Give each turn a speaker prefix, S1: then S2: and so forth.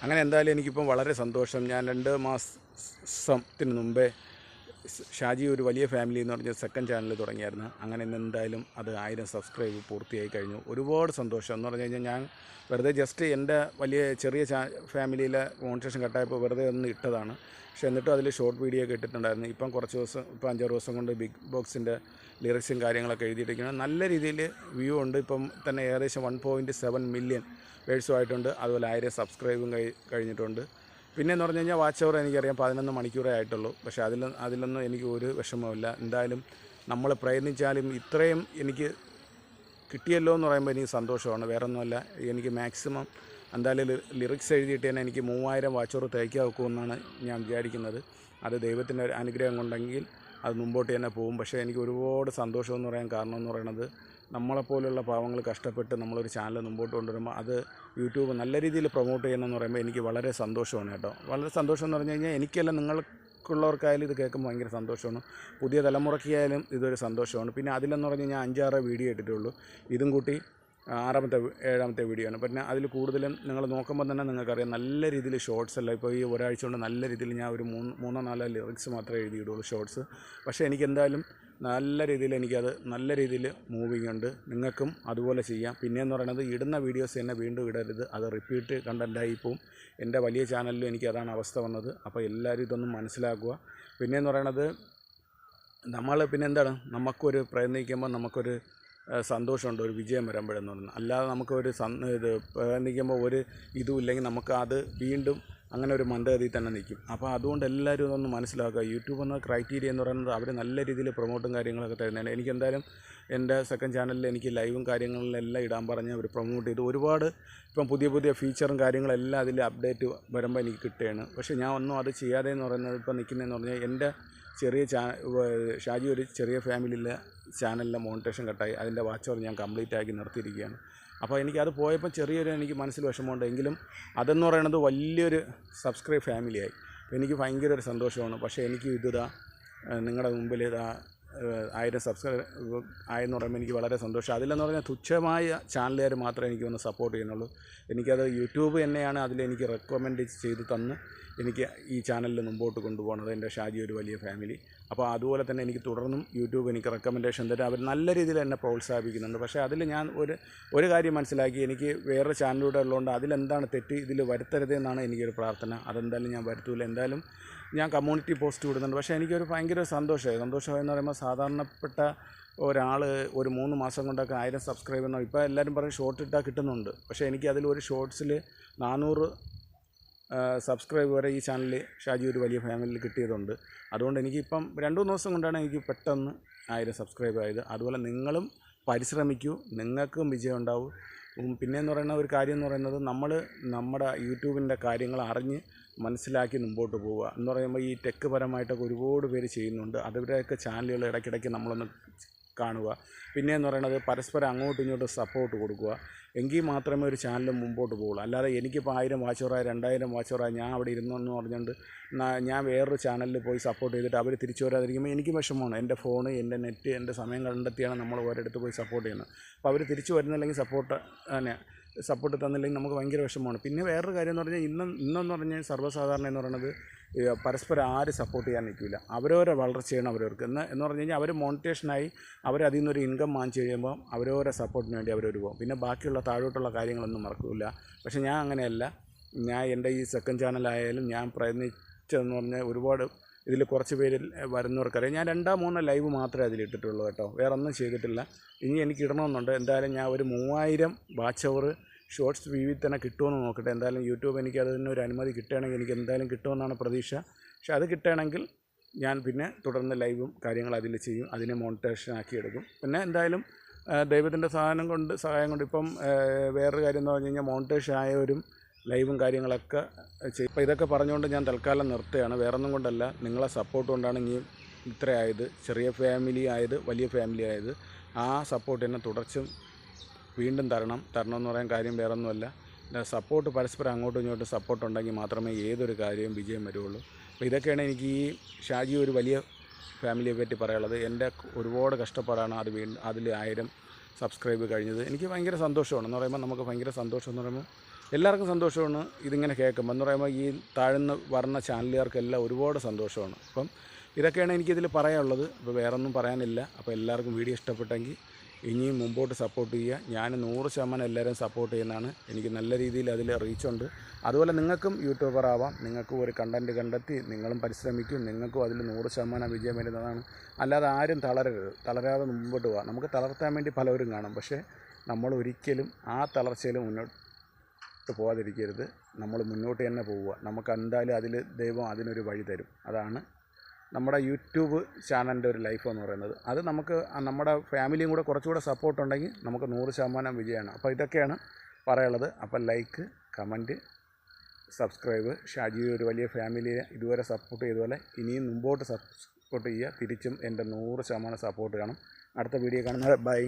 S1: അങ്ങനെ എന്തായാലും എനിക്കിപ്പം വളരെ സന്തോഷം. ഞാൻ 2 മാസത്തിന് മുമ്പേ ഷാജി ഒരു വലിയ ഫാമിലി എന്ന് പറഞ്ഞ സെക്കൻഡ് ചാനൽ തുടങ്ങിയായിരുന്നു. അങ്ങനെ ഇന്ന് എന്തായാലും അത് 1000 സബ്സ്ക്രൈബ് പൂർത്തിയായി കഴിഞ്ഞു. ഒരുപാട് സന്തോഷം എന്ന് പറഞ്ഞു കഴിഞ്ഞാൽ ഞാൻ വെറുതെ ജസ്റ്റ് എൻ്റെ വലിയ ചെറിയ ഫാമിലിയിലെ മോണിറ്റേഷൻ കട്ടായപ്പോൾ വെറുതെ ഒന്ന് ഇട്ടതാണ്. പക്ഷേ എന്നിട്ടും അതിൽ ഷോർട്ട് വീഡിയോ ഒക്കെ ഇട്ടിട്ടുണ്ടായിരുന്നു. ഇപ്പം കുറച്ച് ദിവസം, ഇപ്പം 5-6 ദിവസം കൊണ്ട് ബിഗ് ബോക്സിൻ്റെ ലിറിക്സും കാര്യങ്ങളൊക്കെ എഴുതിയിട്ടിരിക്കുന്നത് നല്ല രീതിയിൽ വ്യൂ ഉണ്ട്. ഇപ്പം തന്നെ ഏകദേശം 1.7 മില്യൺ വേഴ്സുമായിട്ടുണ്ട്. അതുപോലെ 1000 സബ്സ്ക്രൈബും കഴിഞ്ഞിട്ടുണ്ട്. പിന്നെയെന്ന് പറഞ്ഞു കഴിഞ്ഞാൽ വാച്ച് അവർ എനിക്കറിയാം 11 മണിക്കൂറേ ആയിട്ടുള്ളൂ. പക്ഷേ അതിലൊന്നും എനിക്ക് ഒരു വിഷമവുമില്ല. എന്തായാലും നമ്മൾ പ്രയത്നിച്ചാലും ഇത്രയും എനിക്ക് കിട്ടിയല്ലോ എന്ന് പറയുമ്പോൾ എനിക്ക് സന്തോഷമാണ്. വേറെ ഒന്നുമല്ല, എനിക്ക് മാക്സിമം എന്തായാലും ലിറിക്സ് എഴുതിയിട്ട് തന്നെ എനിക്ക് 3000 വാച്ച് അവർ തയ്ക്കാൻ വെക്കുമെന്നാണ് ഞാൻ വിചാരിക്കുന്നത്. അത് ദൈവത്തിൻ്റെ ഒരു അനുഗ്രഹം കൊണ്ടെങ്കിൽ അത് മുമ്പോട്ട് തന്നെ പോകും. പക്ഷേ എനിക്ക് ഒരുപാട് സന്തോഷമെന്ന് പറയാൻ കാരണം എന്ന് പറയുന്നത്, നമ്മളെപ്പോലുള്ള പാവങ്ങൾ കഷ്ടപ്പെട്ട് നമ്മളൊരു ചാനൽ മുമ്പോട്ട് കൊണ്ടുവരുമ്പോൾ അത് യൂട്യൂബ് നല്ല രീതിയിൽ പ്രൊമോട്ട് ചെയ്യണമെന്ന് പറയുമ്പോൾ എനിക്ക് വളരെ സന്തോഷമാണ് കേട്ടോ. വളരെ സന്തോഷം എന്ന് പറഞ്ഞു കഴിഞ്ഞാൽ എനിക്കല്ല, നിങ്ങൾക്കുള്ളവർക്കായാലും ഇത് കേൾക്കുമ്പോൾ ഭയങ്കര സന്തോഷമാണ്. പുതിയ തലമുറയ്ക്കായാലും ഇതൊരു സന്തോഷമാണ്. പിന്നെ അതിലെന്ന് പറഞ്ഞു കഴിഞ്ഞാൽ 5-6 വീഡിയോ ഇട്ടിട്ടുള്ളൂ. ഇതും കൂട്ടി 6ാമത്തെ 7ാമത്തെ വീഡിയോ ആണ്. പിന്നെ അതിൽ കൂടുതലും നിങ്ങൾ നോക്കുമ്പോൾ തന്നെ നിങ്ങൾക്കറിയാം നല്ല രീതിയിൽ ഷോർട്സ് അല്ല. ഇപ്പോൾ ഈ ഒരാഴ്ച കൊണ്ട് നല്ല രീതിയിൽ ഞാൻ ഒരു 3-4 ലിറിക്സ് മാത്രമേ എഴുതിയിടുള്ളൂ ഷോർട്സ്. പക്ഷേ എനിക്കെന്തായാലും നല്ല രീതിയിൽ എനിക്കത് നല്ല രീതിയിൽ മൂവിങ് ഉണ്ട്. നിങ്ങൾക്കും അതുപോലെ ചെയ്യാം. പിന്നെയെന്ന് പറയുന്നത്, ഇടുന്ന വീഡിയോസ് തന്നെ വീണ്ടും ഇടരുത്, അത് റിപ്പീറ്റ് കണ്ടൻറ്റായി പോവും. എൻ്റെ വലിയ ചാനലിലും എനിക്ക് അതാണ് അവസ്ഥ വന്നത്. അപ്പോൾ എല്ലാവരും ഇതൊന്നും മനസ്സിലാക്കുക. പിന്നെയെന്ന് പറയണത്, പിന്നെന്താണ്, നമുക്കൊരു പ്രയത്നിക്കുമ്പോൾ നമുക്കൊരു സന്തോഷമുണ്ട് ഒരു വിജയം വരുമ്പോഴെന്ന് പറയുന്നത്. അല്ലാതെ നമുക്കൊരു പ്രയത്നിക്കുമ്പോൾ ഒരു ഇതും ഇല്ലെങ്കിൽ നമുക്ക് അത് വീണ്ടും അങ്ങനെ ഒരു മന്ദഗതിയിൽ തന്നെ നിൽക്കും. അപ്പോൾ അതുകൊണ്ട് എല്ലാവരും ഇതൊന്ന് മനസ്സിലാക്കുക. യൂട്യൂബ് എന്ന ക്രൈറ്റീരിയ എന്ന് പറയുന്നത് അവർ നല്ല രീതിയിൽ പ്രൊമോട്ടും കാര്യങ്ങളൊക്കെ തരുന്നതാണ്. എനിക്കെന്തായാലും എൻ്റെ സെക്കൻഡ് ചാനലിൽ എനിക്ക് ലൈവും കാര്യങ്ങളിലെല്ലാം ഇടാൻ പറഞ്ഞ് അവർ പ്രൊമോട്ട് ചെയ്തു. ഒരുപാട് ഇപ്പം പുതിയ ഫീച്ചറും കാര്യങ്ങളെല്ലാം അതിൽ അപ്ഡേറ്റ് വരുമ്പോൾ എനിക്ക് കിട്ടുകയാണ്. പക്ഷേ ഞാൻ ഒന്നും അത് ചെയ്യാതെ എന്ന് പറയുന്നത്, ഇപ്പോൾ നിൽക്കുന്നതെന്ന് പറഞ്ഞാൽ എൻ്റെ ചെറിയ ഷാജി ഒരു ചെറിയ ഫാമിലിയിലെ ചാനലിലെ മോണിറ്റേഷൻ കട്ടായി. അതിൻ്റെ വാച്ച് അവർ ഞാൻ കംപ്ലീറ്റ് ആക്കി നിർത്തിയിരിക്കുകയാണ്. അപ്പോൾ എനിക്കത് പോയപ്പോൾ ചെറിയൊരു എനിക്ക് മനസ്സിൽ വിഷമമുണ്ട്. എങ്കിലും അതെന്ന് പറയുന്നത് വലിയൊരു സബ്സ്ക്രൈബ് ഫാമിലിയായി. എനിക്ക് ഭയങ്കര ഒരു സന്തോഷമാണ്. പക്ഷേ എനിക്ക് നിങ്ങളുടെ മുമ്പിൽ 1000 സബ്സ്ക്രൈബ് ആയെന്ന് പറയുമ്പോൾ എനിക്ക് വളരെ സന്തോഷം. അതിലെന്ന് പറഞ്ഞാൽ തുച്ഛമായ ചാനലുകാർ മാത്രമേ എനിക്കൊന്ന് സപ്പോർട്ട് ചെയ്യുന്നുള്ളൂ. എനിക്കത് യൂട്യൂബ് തന്നെയാണ് അതിലെനിക്ക് റെക്കമെൻഡ് ചെയ്ത് തന്ന് എനിക്ക് ഈ ചാനലിൽ മുമ്പോട്ട് കൊണ്ടുപോകുന്നത്, എൻ്റെ ഷാജി ഒരു വലിയ ഫാമിലി. അപ്പോൾ അതുപോലെ തന്നെ എനിക്ക് തുടർന്നും യൂട്യൂബ് എനിക്ക് റെക്കമെൻഡേഷൻ തരും. അവർ നല്ല രീതിയിൽ എന്നെ പ്രോത്സാഹിപ്പിക്കുന്നുണ്ട്. പക്ഷേ അതിൽ ഞാൻ ഒരു കാര്യം മനസ്സിലാക്കി, എനിക്ക് വേറെ ചാനലിലൂടെ ഉള്ളതുകൊണ്ട് അതിലെന്താണ് തെറ്റ് ഇതിൽ വരുത്തരുതെന്നാണ് എനിക്കൊരു പ്രാർത്ഥന. അതെന്തായാലും ഞാൻ വരുത്തൂല. എന്തായാലും ഞാൻ കമ്മ്യൂണിറ്റി പോസ്റ്റ് വിടുന്നുണ്ട്. പക്ഷേ എനിക്കൊരു ഭയങ്കര സന്തോഷമെന്ന് പറയുമ്പോൾ, സാധാരണപ്പെട്ട ഒരാൾ ഒരു 3 മാസം കൊണ്ടൊക്കെ 1000 സബ്സ്ക്രൈബ് എന്നോ, ഇപ്പോൾ എല്ലാവരും പറയും ഷോർട്ട് ഇട്ടാൽ കിട്ടുന്നുണ്ട്. പക്ഷേ എനിക്ക് അതിലൊരു ഷോർട്സിൽ 400 സബ്സ്ക്രൈബ് വരെ ഈ ചാനലിൽ ഷാജി ഒരു വലിയ ഫാമിലിയിൽ കിട്ടിയതുണ്ട്. അതുകൊണ്ട് എനിക്കിപ്പം 2-3 ദിവസം കൊണ്ടാണ് എനിക്ക് പെട്ടെന്ന് 1000 സബ്സ്ക്രൈബ് ആയത്. അതുപോലെ നിങ്ങളും പരിശ്രമിക്കൂ, നിങ്ങൾക്കും വിജയം ഉണ്ടാവും. പിന്നെയെന്ന് പറയുന്ന ഒരു കാര്യം എന്ന് പറയുന്നത്, നമ്മുടെ യൂട്യൂബിൻ്റെ കാര്യങ്ങൾ അറിഞ്ഞ് മനസ്സിലാക്കി മുമ്പോട്ട് പോവുക എന്ന് പറയുമ്പോൾ, ഈ ടെക്ക് പരമായിട്ടൊക്കെ ഒരുപാട് പേര് ചെയ്യുന്നുണ്ട്. അവരുടെയൊക്കെ ചാനലുകൾ ഇടയ്ക്കിടയ്ക്ക് നമ്മളൊന്ന് കാണുക. പിന്നെയെന്ന് പറയുന്നത്, പരസ്പരം അങ്ങോട്ടും ഇങ്ങോട്ടും സപ്പോർട്ട് കൊടുക്കുക. എങ്കിൽ മാത്രമേ ഒരു ചാനൽ മുമ്പോട്ട് പോകുള്ളൂ. അല്ലാതെ എനിക്കിപ്പോൾ 1000 വാച്ചവറായി 2000 വാച്ചവറായി ഞാൻ അവിടെ ഇരുന്നെന്ന് പറഞ്ഞുകൊണ്ട് ഞാൻ വേറൊരു ചാനലിൽ പോയി സപ്പോർട്ട് ചെയ്തിട്ട് അവർ തിരിച്ചു വരാതിരിക്കുമ്പോൾ എനിക്ക് വിഷമമാണ്. എൻ്റെ ഫോണ്, എൻ്റെ നെറ്റ്, എൻ്റെ സമയം കണ്ടെത്തിയാണ് നമ്മൾ ഒരിടത്ത് പോയി സപ്പോർട്ട് ചെയ്യുന്നത്. അപ്പോൾ അവർ തിരിച്ചു വരുന്നില്ലെങ്കിൽ സപ്പോർട്ട് തന്നില്ലെങ്കിൽ നമുക്ക് ഭയങ്കര വിഷമമാണ്. പിന്നെ വേറൊരു കാര്യം എന്ന് പറഞ്ഞാൽ, ഇന്നെന്ന് പറഞ്ഞാൽ സർവ്വസാധാരണ എന്ന് പറയുന്നത്, പരസ്പരം ആരും സപ്പോർട്ട് ചെയ്യാൻ നിൽക്കില്ല. അവരവരെ വളർച്ചയാണ് അവരവർക്ക് എന്ന് പറഞ്ഞു കഴിഞ്ഞാൽ, അവർ മോണിറ്റേഷനായി അവരതിൽ നിന്നൊരു ഇൻകം വാങ്ങിച്ച് കഴിയുമ്പോൾ അവരവരെ സപ്പോർട്ടിന് വേണ്ടി അവരൊരു പോകും. പിന്നെ ബാക്കിയുള്ള താഴോട്ടുള്ള കാര്യങ്ങളൊന്നും മറക്കില്ല. പക്ഷേ ഞാൻ അങ്ങനെയല്ല. ഞാൻ എൻ്റെ ഈ സെക്കൻഡ് ചാനലായാലും ഞാൻ പ്രയത്നിച്ചതെന്ന് പറഞ്ഞാൽ, ഒരുപാട് ഇതിൽ കുറച്ച് പേര് വരുന്നവർക്കറിയാം. ഞാൻ 2-3 ലൈവ് മാത്രമേ അതിലിട്ടിട്ടുള്ളൂ കേട്ടോ, വേറെ ഒന്നും ചെയ്തിട്ടില്ല. ഇനി എനിക്ക് ഇടണമെന്നുണ്ട്. എന്തായാലും ഞാൻ ഒരു 3000 വാച്ച് അവർ ഷോർട്സ് വ്യൂവിൽ തന്നെ കിട്ടുമെന്ന് നോക്കട്ടെ. എന്തായാലും യൂട്യൂബ് എനിക്ക് അതിനൊരു അനുമതി കിട്ടുകയാണെങ്കിൽ എനിക്ക് എന്തായാലും കിട്ടുമെന്നാണ് പ്രതീക്ഷ. പക്ഷേ അത് കിട്ടുകയാണെങ്കിൽ ഞാൻ പിന്നെ തുടർന്ന് ലൈവും കാര്യങ്ങൾ അതിൽ ചെയ്യും, അതിനെ മോണിറ്റേഷൻ ആക്കി എടുക്കും. പിന്നെ എന്തായാലും ദൈവത്തിൻ്റെ സഹായം കൊണ്ട് ഇപ്പം വേറൊരു കാര്യം എന്ന് പറഞ്ഞു കഴിഞ്ഞാൽ, മോണിറ്റേഷൻ ആയവരും ലൈവും കാര്യങ്ങളൊക്കെ ചെയ്യും. അപ്പോൾ ഇതൊക്കെ പറഞ്ഞുകൊണ്ട് ഞാൻ തൽക്കാലം നിർത്തുകയാണ്. വേറൊന്നും കൊണ്ടല്ല, നിങ്ങളെ സപ്പോർട്ട് കൊണ്ടാണ് ഇനി ഇത്രയായത്. ചെറിയ ഫാമിലി ആയത് വലിയ ഫാമിലി ആയത്. ആ സപ്പോർട്ട് എന്നെ തുടർച്ചും വീണ്ടും തരണമെന്ന് പറയാൻ കാര്യം വേറൊന്നുമല്ല. സപ്പോർട്ട് പരസ്പരം അങ്ങോട്ടും ഇങ്ങോട്ടും സപ്പോർട്ട് ഉണ്ടെങ്കിൽ മാത്രമേ ഏതൊരു കാര്യവും വിജയം വരുള്ളൂ. അപ്പോൾ ഇതൊക്കെയാണ് എനിക്ക് ഈ ഷാജി ഒരു വലിയ ഫാമിലിയെ പറ്റി പറയാനുള്ളത്. എൻ്റെ ഒരുപാട് കഷ്ടപ്പാടാണ് അതിൽ 1000 സബ്സ്ക്രൈബ് കഴിഞ്ഞത്. എനിക്ക് ഭയങ്കര സന്തോഷമാണ്. എന്ന് പറയുമ്പോൾ നമുക്ക് ഭയങ്കര സന്തോഷം എന്ന് പറയുമ്പോൾ, എല്ലാവർക്കും സന്തോഷമാണ് ഇതിങ്ങനെ കേൾക്കുമ്പോൾ. എന്ന് പറയുമ്പോൾ ഈ താഴ്ന്ന് വരുന്ന ചാനലുകാർക്കെല്ലാം ഒരുപാട് സന്തോഷമാണ്. അപ്പം ഇതൊക്കെയാണ് എനിക്കിതിൽ പറയാനുള്ളത്. അപ്പോൾ വേറൊന്നും പറയാനില്ല. അപ്പോൾ എല്ലാവർക്കും വീഡിയോ ഇഷ്ടപ്പെട്ടെങ്കിൽ ഇനിയും മുമ്പോട്ട് സപ്പോർട്ട് ചെയ്യുക. ഞാൻ 100% എല്ലാവരും സപ്പോർട്ട് ചെയ്യുന്നതാണ്. എനിക്ക് നല്ല രീതിയിൽ അതിൽ റീച്ചുണ്ട്. അതുപോലെ നിങ്ങൾക്കും യൂട്യൂബർ ആവാം. നിങ്ങൾക്കും ഒരു കണ്ടൻറ്റ് കണ്ടെത്തി നിങ്ങളും പരിശ്രമിക്കും. നിങ്ങൾക്കും അതിൽ 100% വിജയം വരുന്നതാണ്. അല്ലാതെ ആരും തളരാതെ മുമ്പോട്ട് പോകാം. നമുക്ക് തളർത്താൻ വേണ്ടി പലവരും കാണും. പക്ഷേ നമ്മൾ ഒരിക്കലും ആ തളർച്ചയിൽ മുന്നോട്ട് പോകാതിരിക്കരുത്. നമ്മൾ മുന്നോട്ട് തന്നെ പോവുക. നമുക്ക് എന്തായാലും അതിൽ ദൈവം അതിനൊരു വഴി തരും. അതാണ് നമ്മുടെ യൂട്യൂബ് ചാനലിൻ്റെ ഒരു ലൈഫ് എന്ന് പറയുന്നത്. അത് നമുക്ക് നമ്മുടെ ഫാമിലിയും കൂടെ കുറച്ചുകൂടെ സപ്പോർട്ടുണ്ടെങ്കിൽ നമുക്ക് 100% വിജയമാണ്. അപ്പോൾ ഇതൊക്കെയാണ് പറയാനുള്ളത്. അപ്പോൾ ലൈക്ക്, കമൻറ്റ്, സബ്സ്ക്രൈബ്. ഷാജി ഒരു വലിയ ഫാമിലിയെ ഇതുവരെ സപ്പോർട്ട് ചെയ്തതുപോലെ ഇനിയും മുമ്പോട്ട് സപ്പോർട്ട് ചെയ്യുക. തിരിച്ചും എൻ്റെ 100% സപ്പോർട്ട് കാണും. അടുത്ത വീഡിയോ കാണുന്നത്. ബൈ.